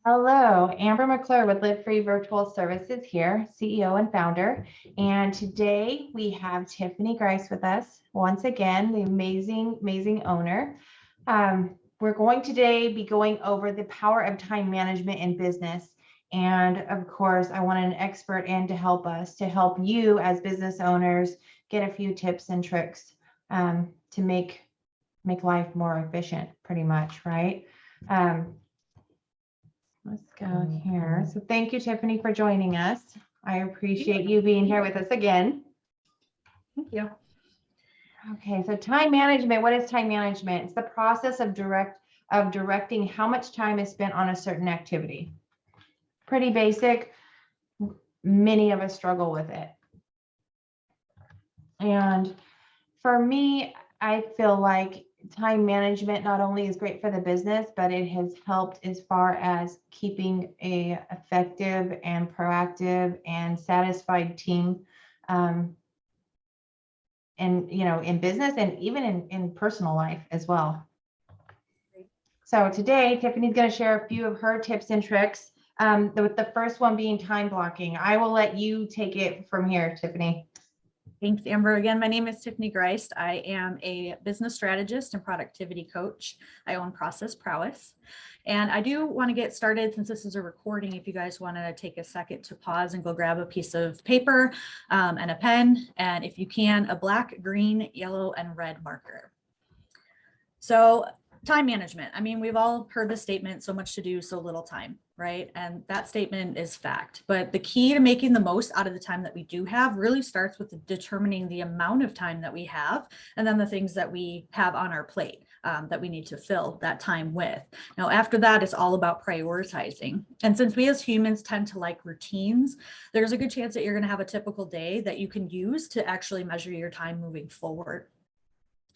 Hello, Amber McClure with Live Free Virtual Services here, CEO and founder. And today we have Tiffany Grice with us once again, the amazing owner. We're going today be going over the power of time management in business. And of course, I want an expert in to help us, to help you as business owners get a few tips and tricks to make life more efficient, pretty much, right? Let's go here. So thank you, Tiffany, for joining us. I appreciate you being here with us again. Thank you. Okay, so time management. What is time management? It's the process of directing how much time is spent on a certain activity. Pretty basic. Many of us struggle with it. And for me, I feel like time management not only is great for the business, but it has helped as far as keeping a effective and proactive and satisfied team and in business and even in personal life as well. So today Tiffany's going to share a few of her tips and tricks, with the first one being time blocking. I will let you take it from here, Tiffany. Thanks, Amber. Again, my name is Tiffany Grice. I am a business strategist and productivity coach. I own Process Prowess. And I do want to get started, since this is a recording, if you guys want to take a second to pause and go grab a piece of paper and a pen, and if you can, a black, green, yellow, and red marker. So time management. I mean, we've all heard the statement, so much to do, so little time, right? And that statement is fact. But the key to making the most out of the time that we do have really starts with determining the amount of time that we have, and then the things that we have on our plate that we need to fill that time with. Now, after that, it's all about prioritizing. And since we as humans tend to like routines, there's a good chance that you're going to have a typical day that you can use to actually measure your time moving forward.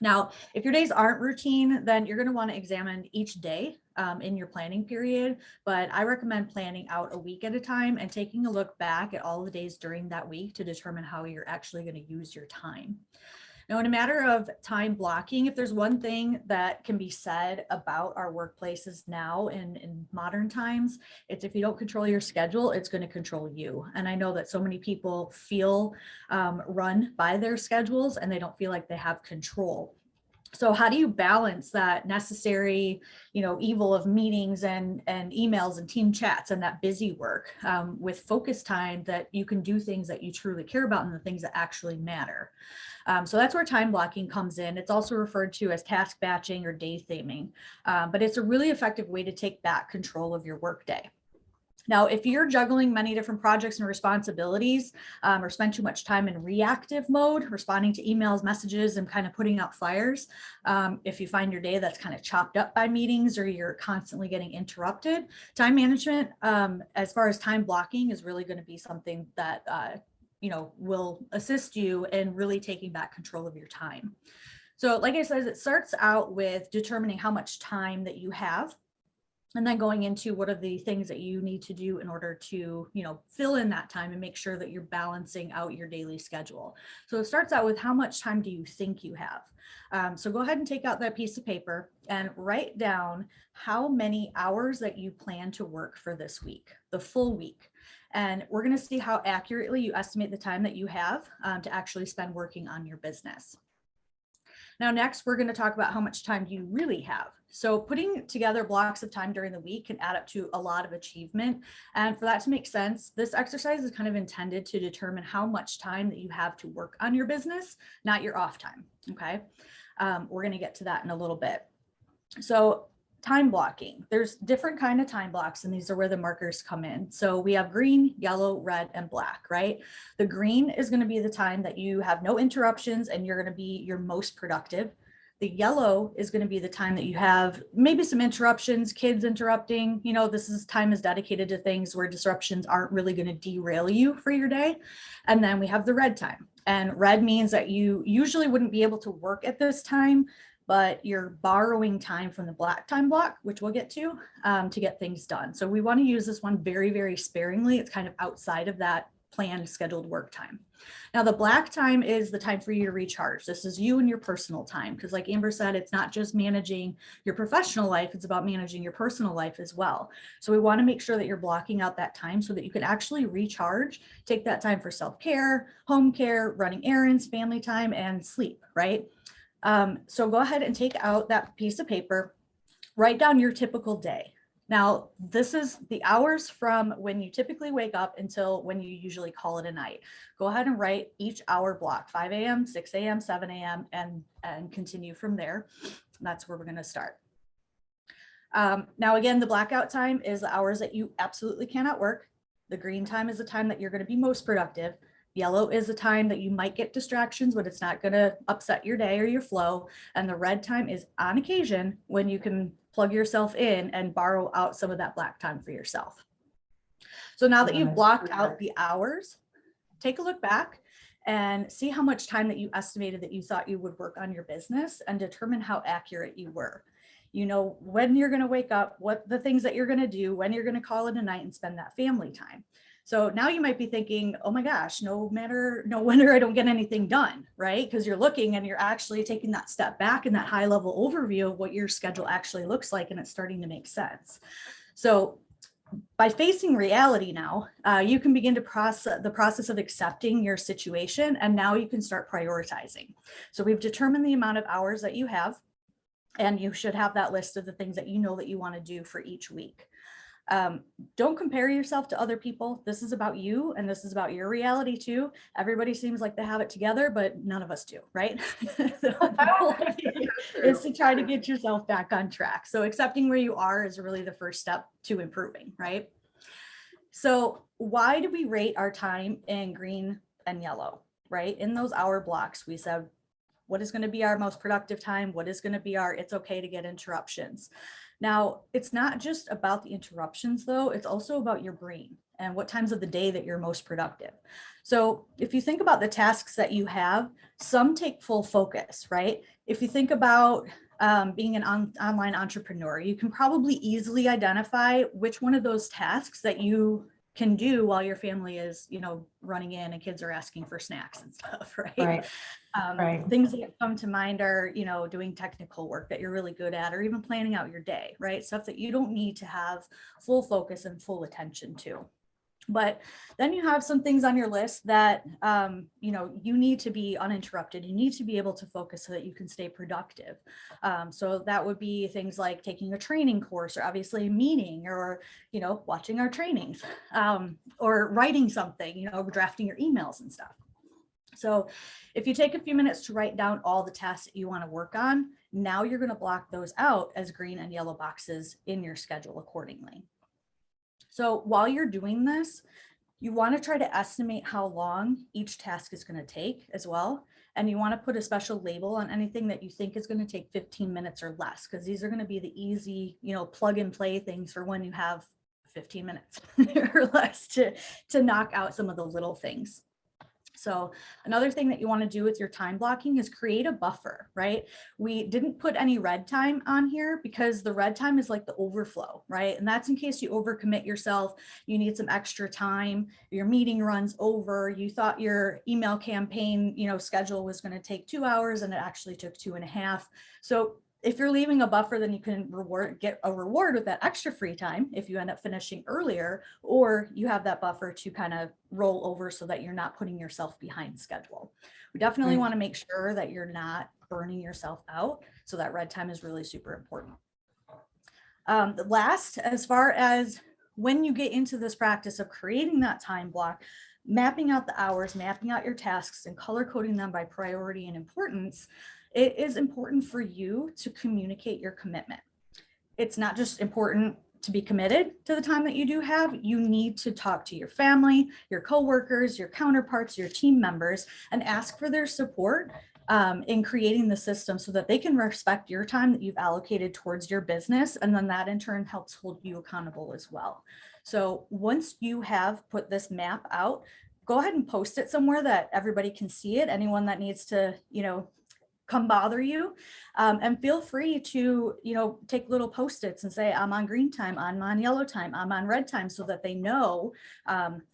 Now, if your days aren't routine, then you're going to want to examine each day in your planning period, but I recommend planning out a week at a time and taking a look back at all the days during that week to determine how you're actually going to use your time. Now, in a matter of time blocking, if there's one thing that can be said about our workplaces now in modern times, it's if you don't control your schedule, it's going to control you. And I know that so many people feel run by their schedules and they don't feel like they have control. So how do you balance that necessary, evil of meetings and emails and team chats and that busy work with focus time that you can do things that you truly care about and the things that actually matter? So that's where time blocking comes in. It's also referred to as task batching or day theming, but it's a really effective way to take back control of your workday. Now, if you're juggling many different projects and responsibilities or spend too much time in reactive mode, responding to emails, messages, and kind of putting out fires, if you find your day that's kind of chopped up by meetings or you're constantly getting interrupted, time management, as far as time blocking, is really going to be something that will assist you in really taking back control of your time. So like I said, it starts out with determining how much time that you have, and then going into what are the things that you need to do in order to, fill in that time and make sure that you're balancing out your daily schedule. So it starts out with how much time do you think you have? So go ahead and take out that piece of paper and write down how many hours that you plan to work for this week, the full week. And we're going to see how accurately you estimate the time that you have to actually spend working on your business. Now, next, we're going to talk about how much time you really have. So putting together blocks of time during the week can add up to a lot of achievement. And for that to make sense, this exercise is kind of intended to determine how much time that you have to work on your business, not your off time. Okay. We're going to get to that in a little bit. So time blocking, there's different kind of time blocks, and these are where the markers come in. So we have green, yellow, red, and black, right? The green is going to be the time that you have no interruptions and you're going to be your most productive. The yellow is going to be the time that you have maybe some interruptions, kids interrupting. Time is dedicated to things where disruptions aren't really going to derail you for your day. And then we have the red time. And red means that you usually wouldn't be able to work at this time, but you're borrowing time from the black time block, which we'll get to get things done. So we want to use this one very, very sparingly. It's kind of outside of that planned scheduled work time. Now, the black time is the time for you to recharge. This is you and your personal time, because like Amber said, it's not just managing your professional life, it's about managing your personal life as well. So we want to make sure that you're blocking out that time so that you can actually recharge, take that time for self-care, home care, running errands, family time, and sleep, right? So go ahead and take out that piece of paper, write down your typical day. Now, this is the hours from when you typically wake up until when you usually call it a night. Go ahead and write each hour block, 5 a.m., 6 a.m., 7 a.m., and continue from there. That's where we're going to start. Now, again, the blackout time is the hours that you absolutely cannot work. The green time is the time that you're going to be most productive. Yellow is the time that you might get distractions, but it's not going to upset your day or your flow. And the red time is on occasion when you can plug yourself in and borrow out some of that black time for yourself. So now that you've blocked out the hours, take a look back and see how much time that you estimated that you thought you would work on your business and determine how accurate you were. You know when you're going to wake up, what the things that you're going to do, when you're going to call it a night and spend that family time. So now you might be thinking, oh my gosh, no wonder I don't get anything done, right? Because you're looking and you're actually taking that step back in that high level overview of what your schedule actually looks like, and it's starting to make sense. So by facing reality now, you can begin to the process of accepting your situation, and now you can start prioritizing. So we've determined the amount of hours that you have, and you should have that list of the things that you know that you want to do for each week. Don't compare yourself to other people. This is about you, and this is about your reality too. Everybody seems like they have it together, but none of us do, right? The whole idea is to try to get yourself back on track. So accepting where you are is really the first step to improving, right? So why do we rate our time in green and yellow, right? In those hour blocks, we said, what is going to be our most productive time? What is going to be our, it's okay to get interruptions. Now, it's not just about the interruptions though, it's also about your brain and what times of the day that you're most productive. So if you think about the tasks that you have, some take full focus, right? If you think about being an online entrepreneur, you can probably easily identify which one of those tasks that you can do while your family is, running in and kids are asking for snacks and stuff, right? Right. Things that come to mind are, doing technical work that you're really good at, or even planning out your day, right? Stuff that you don't need to have full focus and full attention to. But then you have some things on your list that, you need to be uninterrupted. You need to be able to focus so that you can stay productive. So that would be things like taking a training course, or obviously a meeting, or, watching our trainings, or writing something, drafting your emails and stuff. So if you take a few minutes to write down all the tasks that you want to work on, now you're going to block those out as green and yellow boxes in your schedule accordingly. So while you're doing this, you want to try to estimate how long each task is going to take as well. And you want to put a special label on anything that you think is going to take 15 minutes or less, because these are going to be the easy, plug and play things for when you have 15 minutes or less to knock out some of the little things. So another thing that you want to do with your time blocking is create a buffer, right? We didn't put any red time on here because the red time is like the overflow, right? And that's in case you overcommit yourself, you need some extra time, your meeting runs over, you thought your email campaign, schedule was going to take 2 hours and it actually took 2.5. So if you're leaving a buffer, then you can get a reward with that extra free time if you end up finishing earlier, or you have that buffer to kind of roll over so that you're not putting yourself behind schedule. We definitely want to make sure that you're not burning yourself out. So that red time is really super important. Last, as far as when you get into this practice of creating that time block, mapping out the hours, mapping out your tasks, and color coding them by priority and importance, it is important for you to communicate your commitment. It's not just important to be committed to the time that you do have. You need to talk to your family, your coworkers, your counterparts, your team members, and ask for their support in creating the system so that they can respect your time that you've allocated towards your business. And then that in turn helps hold you accountable as well. So once you have put this map out, go ahead and post it somewhere that everybody can see it. Anyone that needs to, come bother you. And feel free to, take little Post-its and say, I'm on green time, I'm on yellow time, I'm on red time, so that they know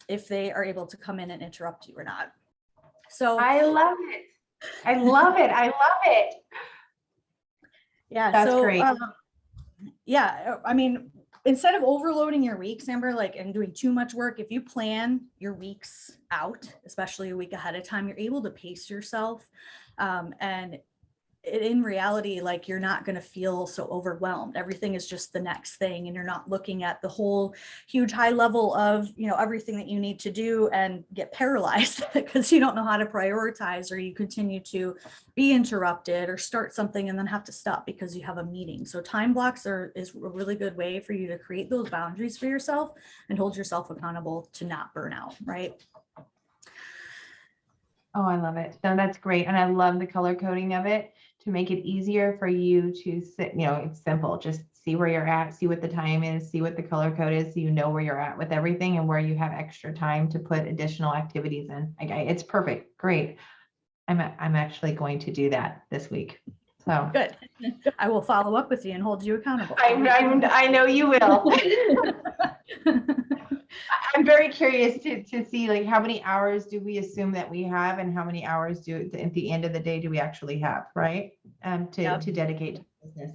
if they are able to come in and interrupt you or not. So I love it. I love it. I love it. yeah, That's great. Yeah, I mean, instead of overloading your weeks, Amber, and doing too much work, if you plan your weeks out, especially a week ahead of time, you're able to pace yourself. And in reality, you're not going to feel so overwhelmed. Everything is just the next thing, and you're not looking at the whole huge high level of, everything that you need to do and get paralyzed because you don't know how to prioritize, or you continue to be interrupted or start something and then have to stop because you have a meeting. So time blocks is a really good way for you to create those boundaries for yourself and hold yourself accountable to not burn out, right? Oh, I love it. No, that's great. And I love the color coding of it to make it easier for you to sit, it's simple. Just see where you're at, see what the time is, see what the color code is, so you know where you're at with everything and where you have extra time to put additional activities in. It's perfect. Great. I'm actually going to do that this week. So good. I will follow up with you and hold you accountable. I know you will. I'm very curious to see how many hours do we assume that we have, and how many hours at the end of the day do we actually have, right? To dedicate to business.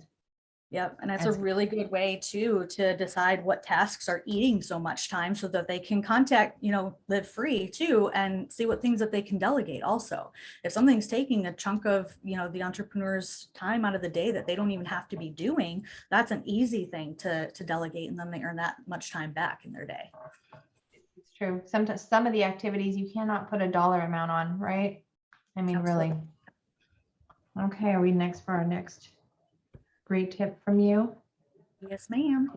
Yep. And that's a really good way to decide what tasks are eating so much time, so that they can contact, Live Free too, and see what things that they can delegate also. If something's taking a chunk of, the entrepreneur's time out of the day that they don't even have to be doing, that's an easy thing to delegate, and then they earn that much time back in their day. It's true. Sometimes some of the activities you cannot put a dollar amount on, right? I mean, absolutely. Really. Okay. Are we next for our next great tip from you? Yes, ma'am.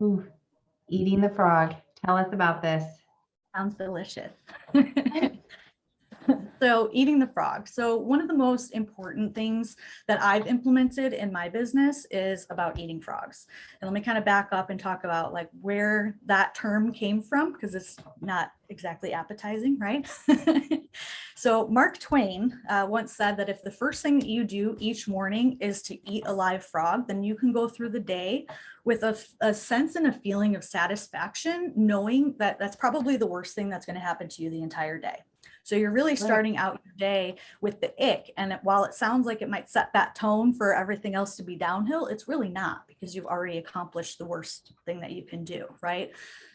Ooh, eating the frog. Tell us about this. Sounds delicious. So eating the frog. So one of the most important things that I've implemented in my business is about eating frogs. And let me kind of back up and talk about where that term came from, because it's not exactly appetizing, right? So Mark Twain once said that if the first thing that you do each morning is to eat a live frog, then you can go through the day with a sense and a feeling of satisfaction, knowing that that's probably the worst thing that's going to happen to you the entire day. So you're really starting out your day with the ick. And while it sounds like it might set that tone for everything else to be downhill, it's really not, because you've already accomplished the worst thing that you can do, right?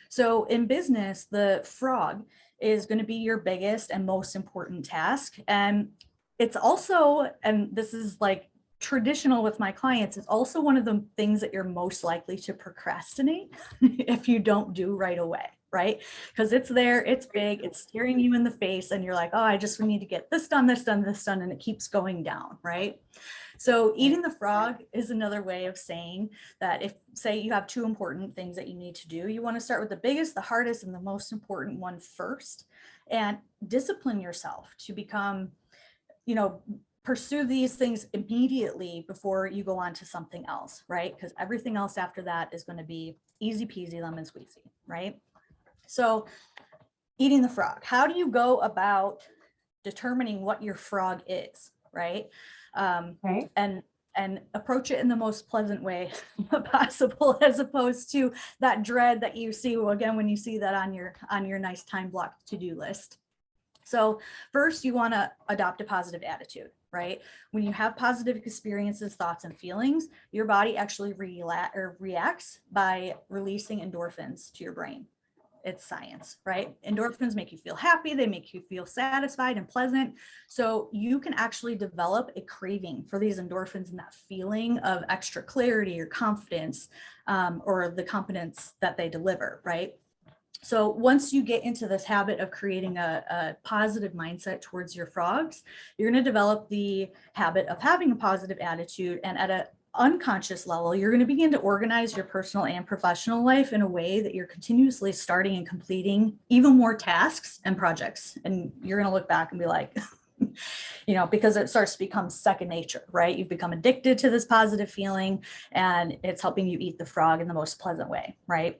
So in business, the frog is going to be your biggest and most important task. And it's also, and this is traditional with my clients, it's also one of the things that you're most likely to procrastinate if you don't do right away. Right? Because it's there, it's big, it's staring you in the face, and you're like, oh, I just need to get this done, this done, this done, and it keeps going down, right? So eating the frog is another way of saying that if, say, you have two important things that you need to do, you want to start with the biggest, the hardest, and the most important one first, and discipline yourself to become, pursue these things immediately before you go on to something else, right? Because everything else after that is going to be easy peasy lemon squeezy, right? So eating the frog, how do you go about determining what your frog is, right? Right. And approach it in the most pleasant way possible, as opposed to that dread that you see again when you see that on your nice time block to-do list. So first, you want to adopt a positive attitude, right? When you have positive experiences, thoughts, and feelings, your body actually reacts by releasing endorphins to your brain. It's science, right? Endorphins make you feel happy. They make you feel satisfied and pleasant. So you can actually develop a craving for these endorphins and that feeling of extra clarity or confidence, or the competence that they deliver, right? So once you get into this habit of creating a positive mindset towards your frogs, you're going to develop the habit of having a positive attitude, and at a unconscious level, you're going to begin to organize your personal and professional life in a way that you're continuously starting and completing even more tasks and projects. And you're going to look back and be like, because it starts to become second nature, right? You've become addicted to this positive feeling, and it's helping you eat the frog in the most pleasant way, right?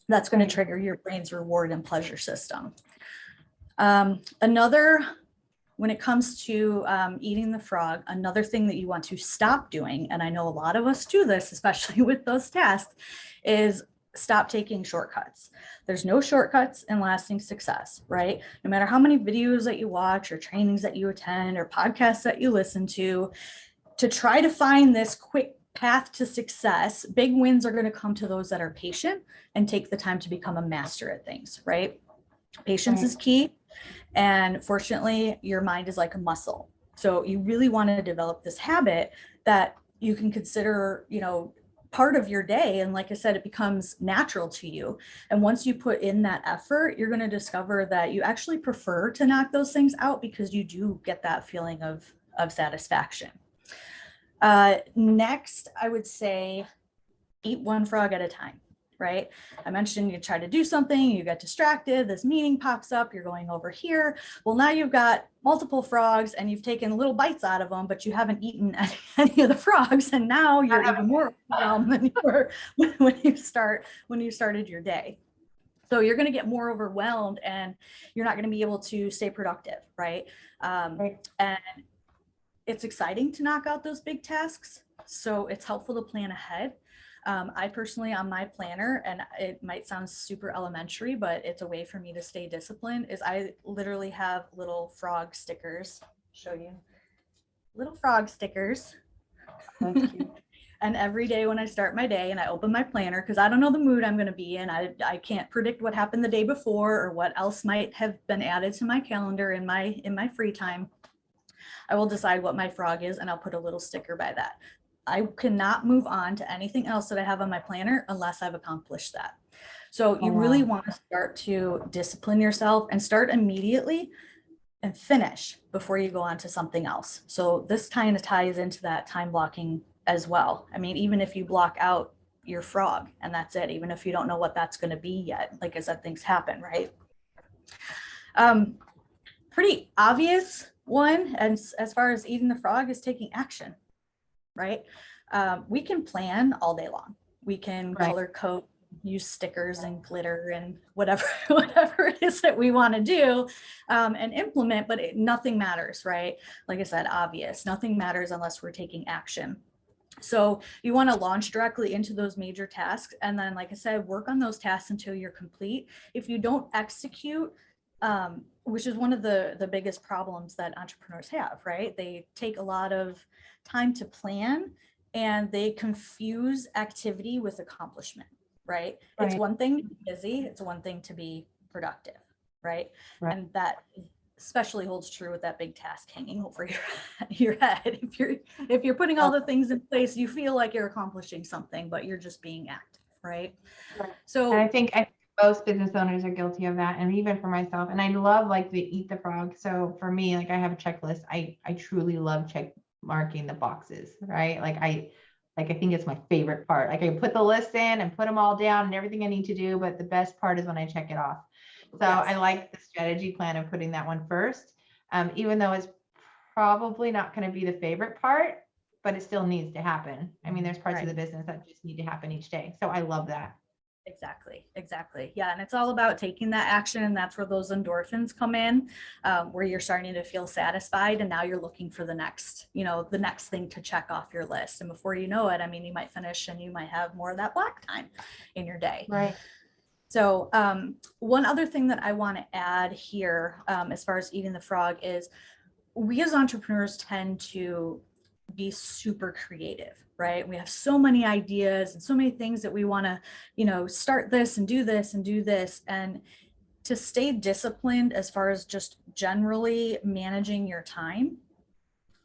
That's going to trigger your brain's reward and pleasure system. Another when it comes to eating the frog, another thing that you want to stop doing, and I know a lot of us do this, especially with those tasks, is stop taking shortcuts. There's no shortcuts in lasting success, right? No matter how many videos that you watch or trainings that you attend or podcasts that you listen to try to find this quick path to success, big wins are going to come to those that are patient and take the time to become a master at things, right? Patience is key. And fortunately, your mind is like a muscle. So you really want to develop this habit that you can consider, part of your day. And like I said, it becomes natural to you. And once you put in that effort, you're going to discover that you actually prefer to knock those things out because you do get that feeling of satisfaction. Next, I would say eat one frog at a time, right? I mentioned you try to do something, you get distracted, this meeting pops up, you're going over here. Well, now you've got multiple frogs and you've taken little bites out of them, but you haven't eaten any of the frogs. And now you're even more overwhelmed than you were when you started your day. So you're going to get more overwhelmed and you're not going to be able to stay productive, right? And it's exciting to knock out those big tasks. So it's helpful to plan ahead. I personally, on my planner, and it might sound super elementary, but it's a way for me to stay disciplined, is I literally have little frog stickers. Show you little frog stickers. That's cute. And every day when I start my day and I open my planner, because I don't know the mood I'm going to be in, I can't predict what happened the day before or what else might have been added to my calendar in my free time. I will decide what my frog is and I'll put a little sticker by that. I cannot move on to anything else that I have on my planner unless I've accomplished that. So you really want to start to discipline yourself and start immediately and finish before you go on to something else. So this kind of ties into that time blocking as well. I mean, even if you block out your frog and that's it, even if you don't know what that's going to be yet, like I said, things happen, right? Pretty obvious one, and as far as eating the frog, is taking action, right? We can plan all day long. We can color code, use stickers and glitter and whatever it is that we want to do and implement, but nothing matters, right? Like I said, obvious, nothing matters unless we're taking action. So you want to launch directly into those major tasks. And then, like I said, work on those tasks until you're complete. If you don't execute, which is one of the biggest problems that entrepreneurs have, right? They take a lot of time to plan and they confuse activity with accomplishment, right? It's one thing to be busy, it's one thing to be productive, right? And that especially holds true with that big task hanging over your head. If you're putting all the things in place, you feel like you're accomplishing something, but you're just being active, right? So and I think most business owners are guilty of that, and even for myself. And I love like the eat the frog. So for me, like I have a checklist. I truly love check marking the boxes, right? I think it's my favorite part. Like I put the list in and put them all down and everything I need to do, but the best part is when I check it off. So I like the strategy plan of putting that one first, even though it's probably not going to be the favorite part, but it still needs to happen. I mean, there's parts of the business that just need to happen each day. So I love that. Exactly. Yeah. And it's all about taking that action. And that's where those endorphins come in, where you're starting to feel satisfied. And now you're looking for the next thing to check off your list. And before you know it, I mean, you might finish and you might have more of that black time in your day. Right. So one other thing that I want to add here, as far as eating the frog, is we as entrepreneurs tend to be super creative, right? We have so many ideas and so many things that we want to, start this and do this and do this. And to stay disciplined as far as just generally managing your time,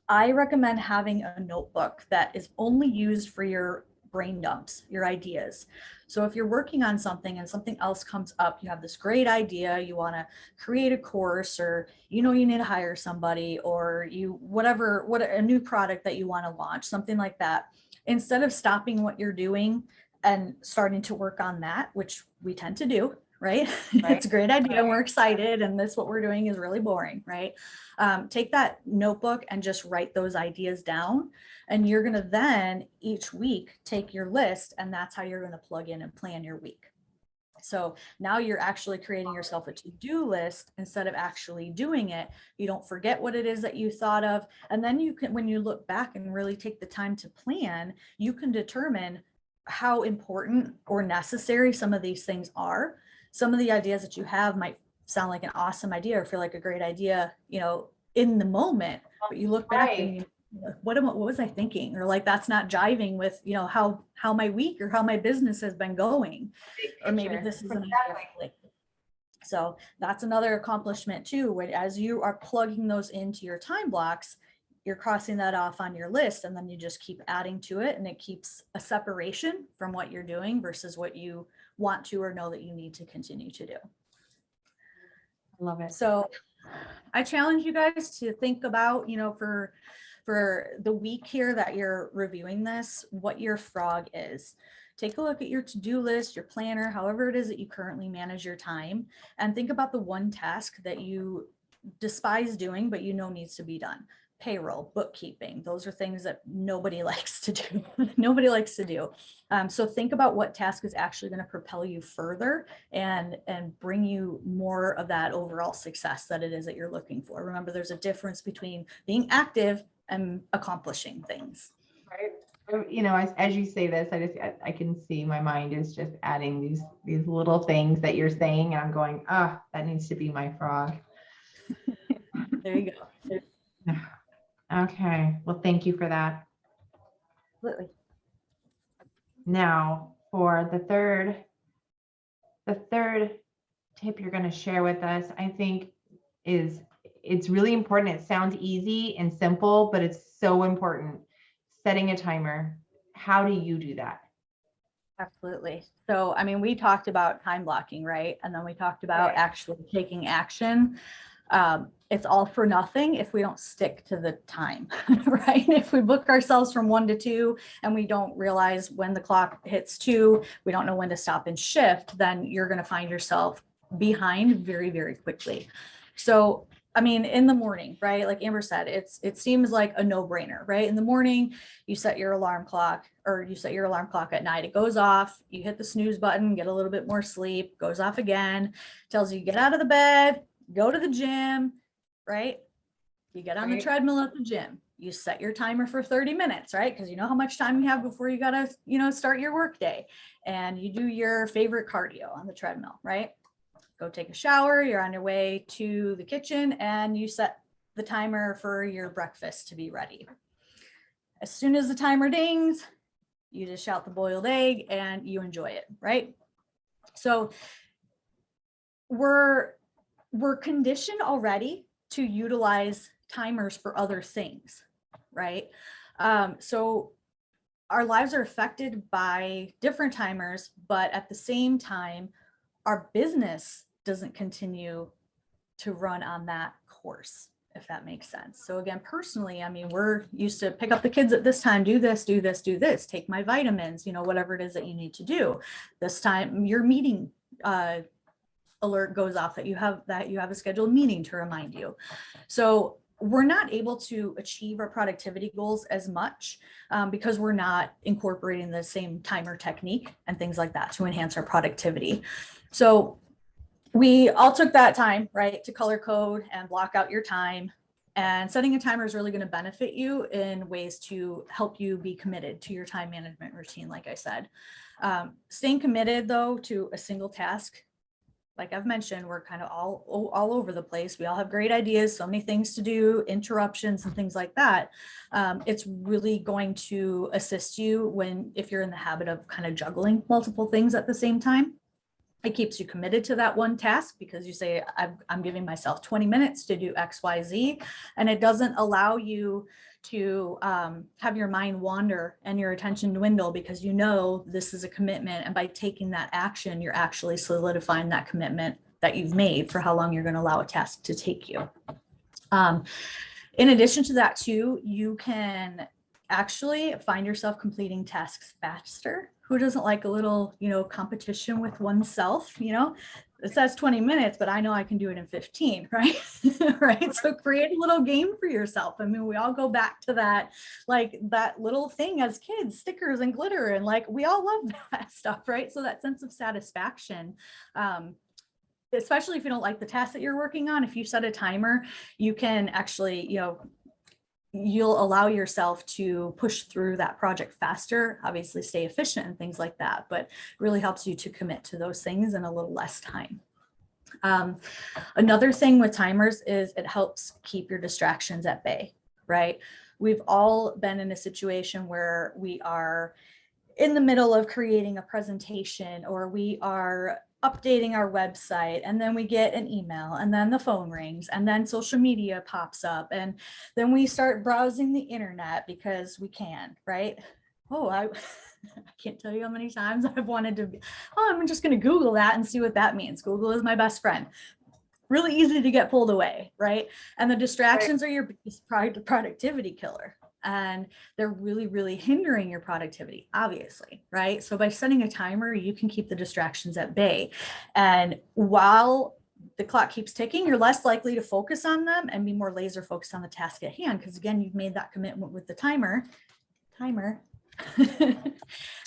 I recommend having a notebook that is only used for your brain dumps, your ideas. So if you're working on something and something else comes up, you have this great idea, you want to create a course, or you need to hire somebody, or a new product that you want to launch, something like that. Instead of stopping what you're doing and starting to work on that, which we tend to do, right? It's a great idea and we're excited and what we're doing is really boring, right? Take that notebook and just write those ideas down. And you're going to then each week take your list, and that's how you're going to plug in and plan your week. So now you're actually creating yourself a to-do list instead of actually doing it. You don't forget what it is that you thought of. And then you can, when you look back and really take the time to plan, you can determine how important or necessary some of these things are. Some of the ideas that you have might sound like an awesome idea or feel like a great idea, in the moment, but you look back and you, what was I thinking? Or like, that's not jiving with, how my week or how my business has been going. Or maybe this is an idea. So that's another accomplishment too, where as you are plugging those into your time blocks, you're crossing that off on your list, and then you just keep adding to it, and it keeps a separation from what you're doing versus what you want to or know that you need to continue to do. I love it. So I challenge you guys to think about, for the week here that you're reviewing this, what your frog is. Take a look at your to-do list, your planner, however it is that you currently manage your time, and think about the one task that you despise doing, but needs to be done. Payroll, bookkeeping, those are things that nobody likes to do. Nobody likes to do. So think about what task is actually going to propel you further and bring you more of that overall success that it is that you're looking for. Remember, there's a difference between being active and accomplishing things. Right. As you say this, I can see my mind is just adding these little things that you're saying, and I'm going, that needs to be my frog. There you go. Okay. Well, thank you for that. Absolutely. Now, for the third tip you're going to share with us, I think it's really important. It sounds easy and simple, but it's so important. Setting a timer. How do you do that? Absolutely. So, we talked about time blocking, right? And then we talked about actually taking action. It's all for nothing if we don't stick to the time, right? If we book ourselves from 1 to 2 and we don't realize when the clock hits 2, we don't know when to stop and shift, then you're going to find yourself behind very, very quickly. So, in the morning, right? Like Amber said, it seems like a no-brainer, right? In the morning, you set your alarm clock, or you set your alarm clock at night. It goes off, you hit the snooze button, get a little bit more sleep, goes off again, tells you get out of the bed, go to the gym, right? You get on the treadmill at the gym. You set your timer for 30 minutes, right? Because you know how much time you have before you got to, start your work day. And you do your favorite cardio on the treadmill, right? Go take a shower. You're on your way to the kitchen and you set the timer for your breakfast to be ready. As soon as the timer dings, you just shout the boiled egg and you enjoy it, right? So we're conditioned already to utilize timers for other things, right? So our lives are affected by different timers, but at the same time, our business doesn't continue to run on that course, if that makes sense. So again, personally, we're used to pick up the kids at this time, do this, take my vitamins, whatever it is that you need to do. This time your meeting alert goes off that you have a scheduled meeting to remind you. So we're not able to achieve our productivity goals as much because we're not incorporating the same timer technique and things like that to enhance our productivity. So we all took that time, right, to color code and block out your time. And setting a timer is really going to benefit you in ways to help you be committed to your time management routine, like I said. Staying committed, though, to a single task, like I've mentioned, we're kind of all over the place. We all have great ideas, so many things to do, interruptions and things like that. It's really going to assist you if you're in the habit of kind of juggling multiple things at the same time. It keeps you committed to that one task because you say, I'm giving myself 20 minutes to do X, Y, Z, and it doesn't allow you to have your mind wander and your attention dwindle because this is a commitment. And by taking that action, you're actually solidifying that commitment that you've made for how long you're going to allow a task to take you. In addition to that, too, you can actually find yourself completing tasks faster. Who doesn't like a little, competition with oneself? it says 20 minutes, but I know I can do it in 15, right? Right. So create a little game for yourself. I mean, we all go back to that, like that little thing as kids, stickers and glitter. And like, we all love that stuff, right? So that sense of satisfaction, especially if you don't like the task that you're working on, if you set a timer, you can actually, you'll allow yourself to push through that project faster, obviously stay efficient and things like that, but really helps you to commit to those things in a little less time. Another thing with timers is it helps keep your distractions at bay, right? We've all been in a situation where we are in the middle of creating a presentation, or we are updating our website, and then we get an email, and then the phone rings, and then social media pops up, and then we start browsing the internet because we can, right? Oh, I can't tell you how many times I've wanted to, I'm just going to Google that and see what that means. Google is my best friend. Really easy to get pulled away, right? And the distractions are your biggest productivity killer. And they're really, really hindering your productivity, obviously, right? So by setting a timer, you can keep the distractions at bay. And while the clock keeps ticking, you're less likely to focus on them and be more laser focused on the task at hand. Because again, you've made that commitment with the timer,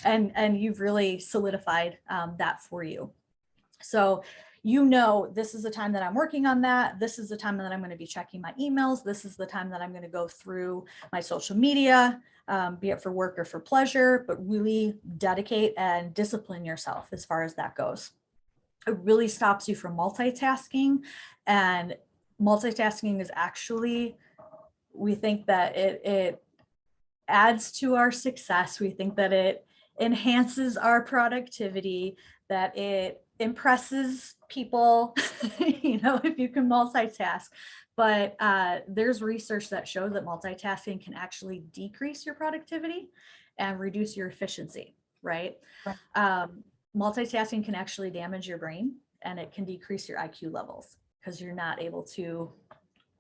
and you've really solidified that for you. So this is the time that I'm working on that. This is the time that I'm going to be checking my emails. This is the time that I'm going to go through my social media, be it for work or for pleasure, but really dedicate and discipline yourself as far as that goes. It really stops you from multitasking, and multitasking is actually, we think that it adds to our success. We think that it enhances our productivity, that it impresses people, if you can multitask. But there's research that shows that multitasking can actually decrease your productivity and reduce your efficiency, right? Multitasking can actually damage your brain, and it can decrease your IQ levels because you're not able to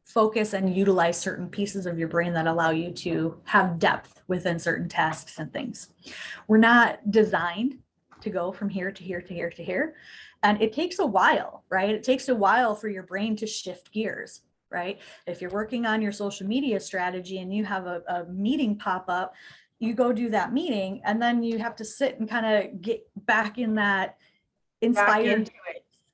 focus and utilize certain pieces of your brain that allow you to have depth within certain tasks and things. We're not designed to go from here to here to here to here. And it takes a while, right? It takes a while for your brain to shift gears, right? If you're working on your social media strategy and you have a meeting pop up, you go do that meeting, and then you have to sit and kind of get back in that inspired.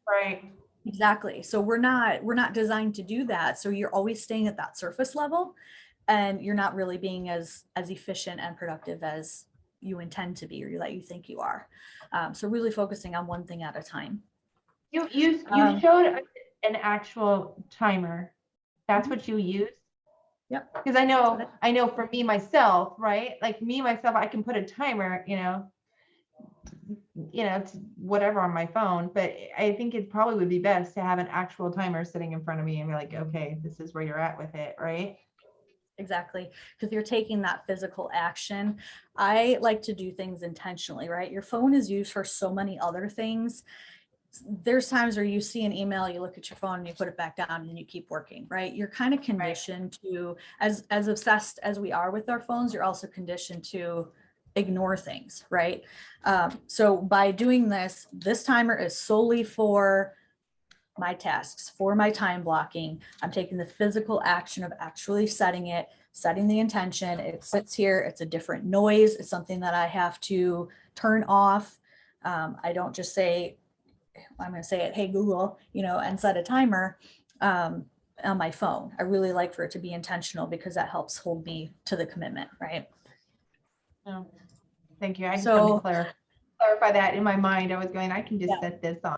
Right. Exactly. So we're not designed to do that. So you're always staying at that surface level, and you're not really being as efficient and productive as you intend to be, or that you think you are. So really focusing on one thing at a time. You showed an actual timer. That's what you use? Yep. Because I know for me myself, right? Like me myself, I can put a timer, to whatever on my phone, but I think it probably would be best to have an actual timer sitting in front of me and be like, okay, this is where you're at with it, right? Exactly. Because you're taking that physical action. I like to do things intentionally, right? Your phone is used for so many other things. There's times where you see an email, you look at your phone and you put it back down and you keep working, right? You're kind of conditioned to, as obsessed as we are with our phones, you're also conditioned to ignore things, right? So by doing this timer is solely for my tasks, for my time blocking. I'm taking the physical action of actually setting the intention. It sits here. It's a different noise. It's something that I have to turn off. I don't just say, I'm going to say it, hey, Google, and set a timer on my phone. I really like for it to be intentional because that helps hold me to the commitment, right? Oh, thank you. I just wanted to clarify that in my mind. I was going, I can just set this on,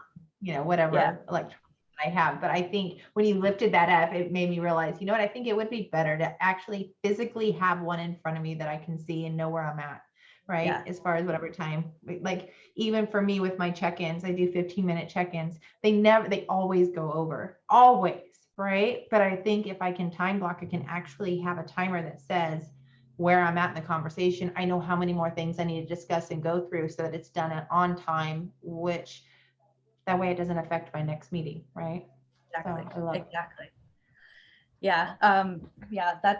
whatever electronic I have. But I think when you lifted that up, it made me realize, you know what, I think it would be better to actually physically have one in front of me that I can see and know where I'm at. Right. Yeah. As far as whatever time, like even for me with my check-ins, I do 15-minute check-ins. They always go over, always. Right. But I think if I can time block, I can actually have a timer that says where I'm at in the conversation. I know how many more things I need to discuss and go through so that it's done on time, which that way it doesn't affect my next meeting. Right. Exactly. So I love exactly. Yeah,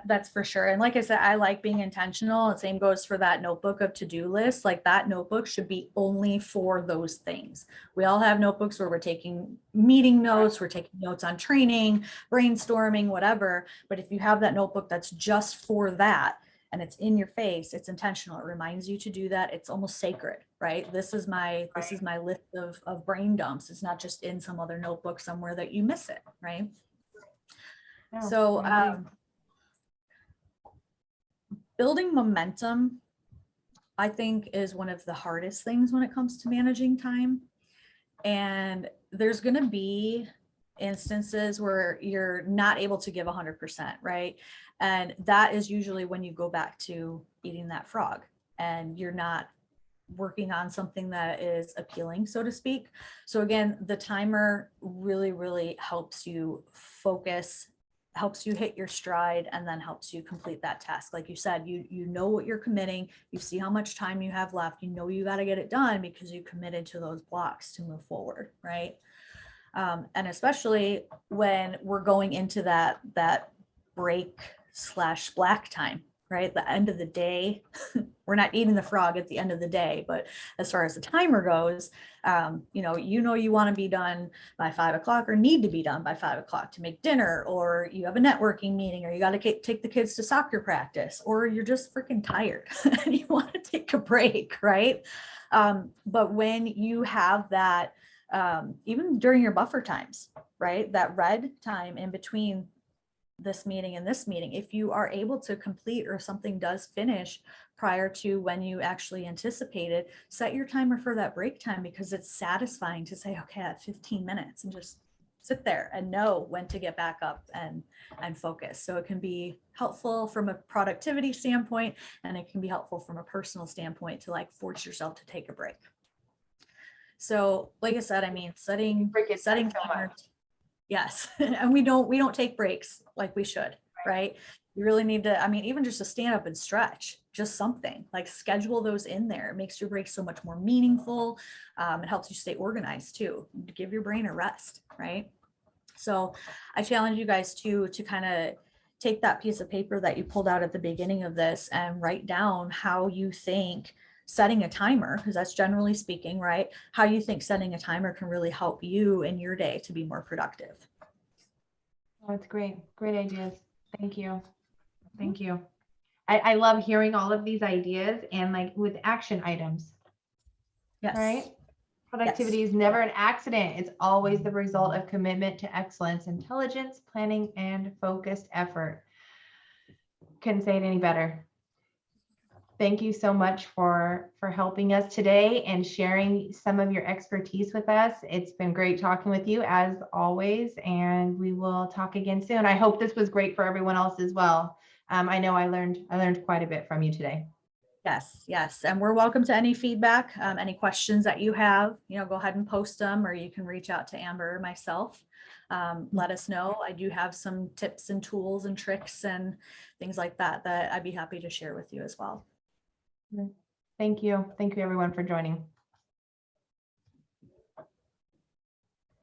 that's for sure. And like I said, I like being intentional. The same goes for that notebook of to-do list. Like that notebook should be only for those things. We all have notebooks where we're taking meeting notes, we're taking notes on training, brainstorming, whatever. But if you have that notebook that's just for that and it's in your face, it's intentional. It reminds you to do that. It's almost sacred, right? This is my list of brain dumps. It's not just in some other notebook somewhere that you miss it, right? No, So I agree. building momentum, I think, is one of the hardest things when it comes to managing time. And there's going to be instances where you're not able to give 100%, right? And that is usually when you go back to eating that frog and you're not working on something that is appealing, so to speak. So again, the timer really, really helps you focus, helps you hit your stride, and then helps you complete that task. Like you said, you know what you're committing, you see how much time you have left, you know you got to get it done because you committed to those blocks to move forward, right? And especially when we're going into that break / black time, right? The end of the day, we're not eating the frog at the end of the day, but as far as the timer goes, you know you want to be done by 5 o'clock or need to be done by 5 o'clock to make dinner, or you have a networking meeting, or you got to take the kids to soccer practice, or you're just freaking tired and you want to take a break, right? But when you have that, even during your buffer times, right? That red time in between this meeting and this meeting, if you are able to complete or something does finish prior to when you actually anticipated, set your timer for that break time, because it's satisfying to say, okay, at 15 minutes, and just sit there and know when to get back up and focus. So it can be helpful from a productivity standpoint, and it can be helpful from a personal standpoint to like force yourself to take a break. So like I said, I mean, setting timers. Yes. And we don't take breaks like we should, right? You really need to, I mean, even just to stand up and stretch, just something like schedule those in there. It makes your break so much more meaningful. It helps you stay organized too, to give your brain a rest, right? So I challenge you guys to kind of take that piece of paper that you pulled out at the beginning of this and write down how you think setting a timer, because that's generally speaking, right? How you think setting a timer can really help you in your day to be more productive. Oh, it's great. Great ideas. Thank you. Thank you. I love hearing all of these ideas and like with action items, Yes. right? Productivity is never an accident. It's always the result of commitment to excellence, intelligence, planning, and focused effort. Couldn't say it any better. Thank you so much for helping us today and sharing some of your expertise with us. It's been great talking with you as always, and we will talk again soon. I hope this was great for everyone else as well. I know I learned quite a bit from you today. Yes. And we're welcome to any feedback, any questions that you have, go ahead and post them, or you can reach out to Amber or myself. Let us know. I do have some tips and tools and tricks and things like that I'd be happy to share with you as well. Thank you. Thank you everyone for joining.